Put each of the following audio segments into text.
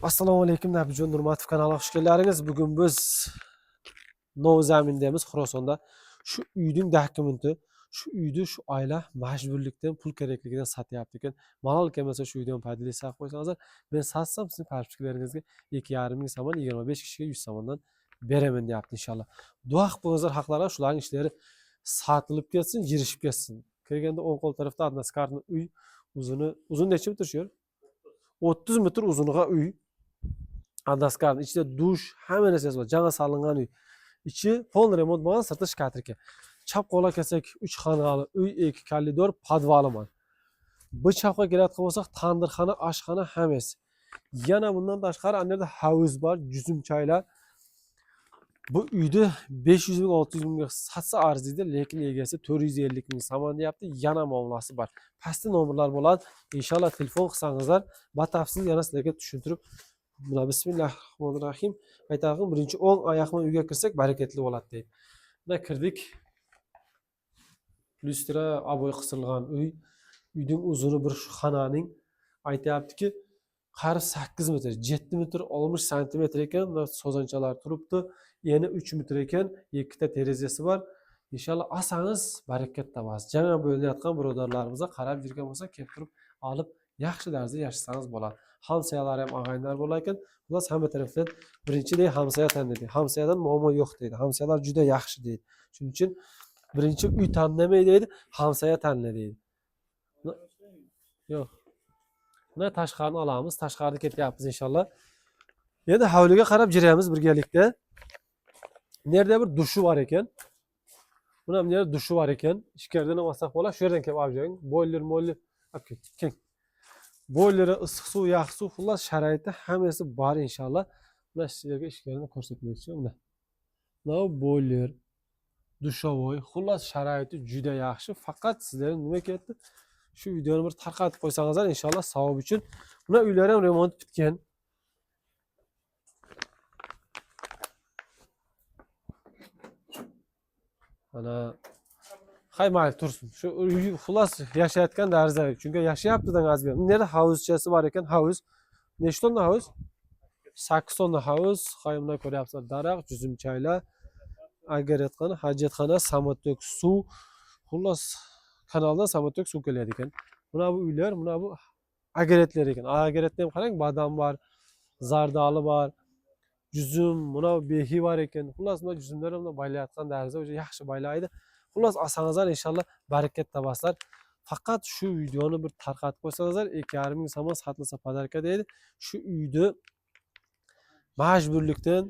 Assalomu alaykum, Nabijon Nurmatov kanaliga xush keldilaringiz. Bugun biz Nov zamindamiz Xorasonda. Shu uyning dokumenti, shu uyni shu oila majburlikdan pul kerakligidan sotyapti ekan. Malol kelmasa shu uydan foydali saqlab qo'ysangizlar, men satsam sizning parfiklaringizga 2,5 ming so'm 25 kishiga 100 so'mdan beraman deyapti inshaalloh. Duo qilib qo'yingizlar, haqlarga shularning ishlari sotilib ketsin, jirishib ketsin. Kirganda o'ng qo'l tarafda Adnaskarning uy uzun necha metr shu yer? 30 metr uzunluğa uy. Adaskarning ichida dush, hamma narsasi bor. Жаңа solingan uy. Ichi pol remont bo'lgan, sirti shkatrika. Chap qo'lga kelsak 3 xonali uy, 2 koridor, podvali bor. Bu chapga keladigan bo'lsak, tandirxona, oshxona hammasi. Yana bundan tashqari ana havuz bor, juzum choylar. Bu uyni 500 ming 600 mingga satsa arziydi, lekin egasi 450 ming so'm deyapti. Yana muomalasi bor. Pastda nomerlar bo'ladi. Inshaalloh telefon qilsangizlar, batafsil yana sizlarga tushuntirib buna bismillahirrohmanirrohim. Aytag'im, birinchi o'ng oyoqman uyga kirsak barakatli bo'ladi deydi. Buna kirdik. Lustra aboy qisilgan uy. Uyning uzuni bir shu xonaning aytayaptiki, qarib 8 metr, 7 metr 60 santimetr ekan, sozanchalar turibdi. Eni 3 metr ekan, ikkita terazasi bor. Inshaalloh olsangiz barakat topasiz. Жаңа bo'layotgan birodarlarimizga qarab yurgan bo'lsa, kelib turib olib yaxshi tarzda yashasangiz bo'ladi. Hamsayalar ham og'aynilar bo'lar ekan. Xullas hamma tarafdan birinchiday hamsaya tanlaydi. Hamsayadan muammo yo'q deydi. Hamsayalar juda yaxshi deydi. Shuning uchun birinchi uy tanlamaydi deydi, hamsaya tanla deydi. Yo'q. Buni tashqarini olamiz, tashqarida ketyapmiz inshaalloh. Endi hovliga qarab jiramiz birgalikda. Nerede bir duşu var ekan. Buna bir yerda duşu var ekan. Ichkaridan ham olsak bo'ladi. Shu yerdan kelib olib joying. Boiler, olib ket. Boileri, issiq suv, yaxshi suv, xullas sharoitda hammasi bor inshaalloh. Mana sizlarga ichkarini ko'rsatmoqchi. Mana boiler, dushovoy, xullas sharoiti juda yaxshi. Faqat sizlarga nima ketdi? Shu videoni bir tarqatib qo'ysangizlar inshaalloh savob uchun. Buna uylar ham remont bitgan. Ana hay mayli tursin. Shu uy xullas yashayotgan tarzda. Chunki yashayapti-dan azbi. Nerda havuzchasi bor ekan, havuz. Nechta tonna havuz? 8 tonna havuz. Qayimda ko'ryapsizlar, daraxt, juzum choylar, agaretxona, hajatxona, samotok suv. Xullas kanaldan samotok suv keladi ekan. Buna bu uylar, buna bu agaretlar ekan. Agaretda ham qarang, badam bor, zardali bor. Juzum, buna behi var ekan. Xullas buna juzumlar ham baylayotgan tarzda o'sha yaxshi baylaydi. Xullas olsangizlar inshaalloh barakat topasizlar. Faqat shu videoni bir tarqatib qo'ysangizlar 2,5 ming so'm sotilsa podarka deydi. Shu uyni majburlikdan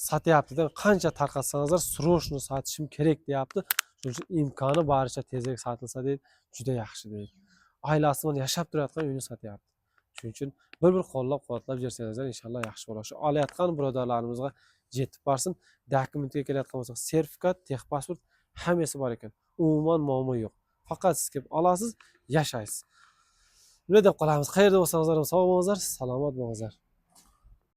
sotyapti-dan qancha tarqatsangizlar srochno sotishim kerak deyapti. Shuning uchun imkoni boricha tezroq sotilsa deydi. Juda yaxshi deydi. Oilasi bilan yashab turayotgan uyni sotyapti. Shuning uchun bir qo'llab-quvvatlab bersangizlar inshaalloh yaxshi bo'ladi. Shu olayotgan birodarlarimizga yetib borsin. Dokumentga kelayotgan bo'lsa, sertifikat, texpasport hammasi bor ekan. Umuman muammo yo'q. Faqat siz kelib olasiz, yashaysiz. Nima deb qolamiz? Qayerda bo'lsangizlar ham sog' bo'lingizlar, salomat bo'lingizlar.